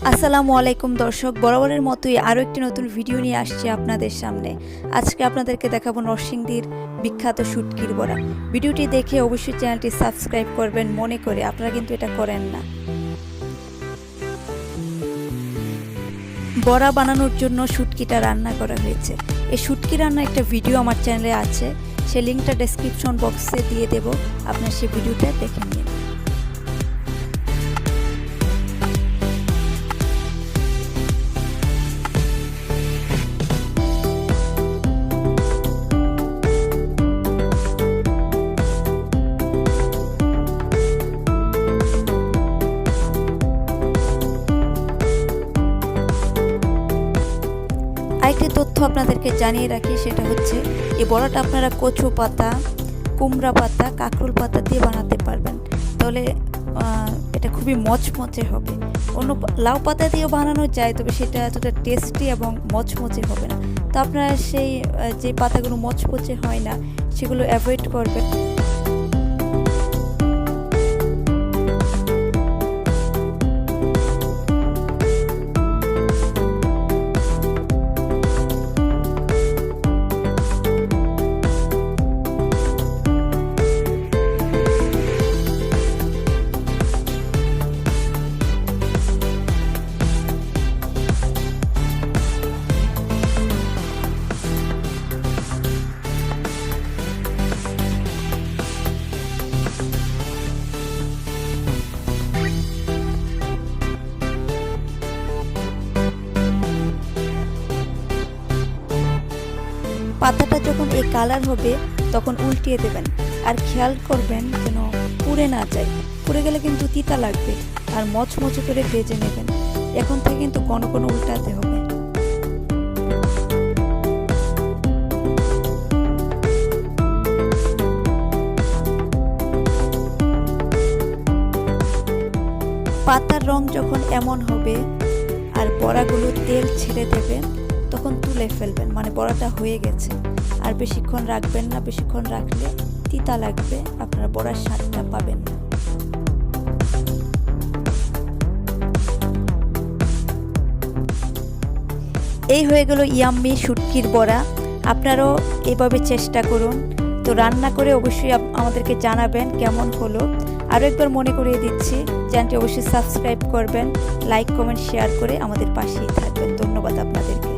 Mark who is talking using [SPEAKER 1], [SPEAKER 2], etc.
[SPEAKER 1] আসসালামু আলাইকুম দর্শক, বরাবরের মতোই আরও একটি নতুন ভিডিও নিয়ে আসছি আপনাদের সামনে। আজকে আপনাদেরকে দেখাবো নরসিংদীর বিখ্যাত শুটকির বড়া। ভিডিওটি দেখে অবশ্যই চ্যানেলটি সাবস্ক্রাইব করবেন মনে করে, আপনারা কিন্তু এটা করেন না। বড়া বানানোর জন্য শুটকিটা রান্না করা হয়েছে। এই শুটকি রান্নার একটা ভিডিও আমার চ্যানেলে আছে, সেই লিঙ্কটা ডেসক্রিপশন বক্সে দিয়ে দেব, আপনারা সেই ভিডিওটা দেখে নিন। আরেকটি তথ্য আপনাদেরকে জানিয়ে রাখি, সেটা হচ্ছে এই বড়াটা আপনারা কচু পাতা, কুমড়া পাতা, কাঁকরোল পাতা দিয়ে বানাতে পারবেন, তাহলে এটা খুবই মচমচে হবে। অন্য লাউ পাতা দিয়েও বানানো যায়, তবে সেটা এতটা টেস্টি এবং মচমচে হবে না। তো আপনারা সেই যে পাতাগুলো মচমচে হয় না সেগুলো অ্যাভয়েড করবেন। পাতাটা যখন এই কালার হবে তখন উল্টিয়ে দেবেন, আর খেয়াল করবেন যেন পুড়ে না যায়। পুড়ে গেলে কিন্তু তিতা লাগবে। আর মচমচে করে ভেজে নেবেন। এখন থেকে কিন্তু কোনো কোনো উল্টাতে হবে। পাতার রং যখন এমন হবে আর বড়াগুলো তেল ছেড়ে দেবেন, তখন তুলে ফেলবেন, মানে বড়াটা হয়ে গেছে। আর বেশিক্ষণ রাখবেন না, বেশিক্ষণ রাখলে তিতা লাগবে, আপনারা বড়ার স্বাদটা পাবেন না। এই হয়ে গেল ইয়াম্মি শুটকির বড়া। আপনারাও এইভাবে চেষ্টা করুন। তো রান্না করে অবশ্যই আমাদেরকে জানাবেন কেমন হলো। আরও একবার মনে করিয়ে দিচ্ছি, চ্যানেলটি অবশ্যই সাবস্ক্রাইব করবেন, লাইক কমেন্ট শেয়ার করে আমাদের পাশেই থাকবেন। ধন্যবাদ আপনাদেরকে।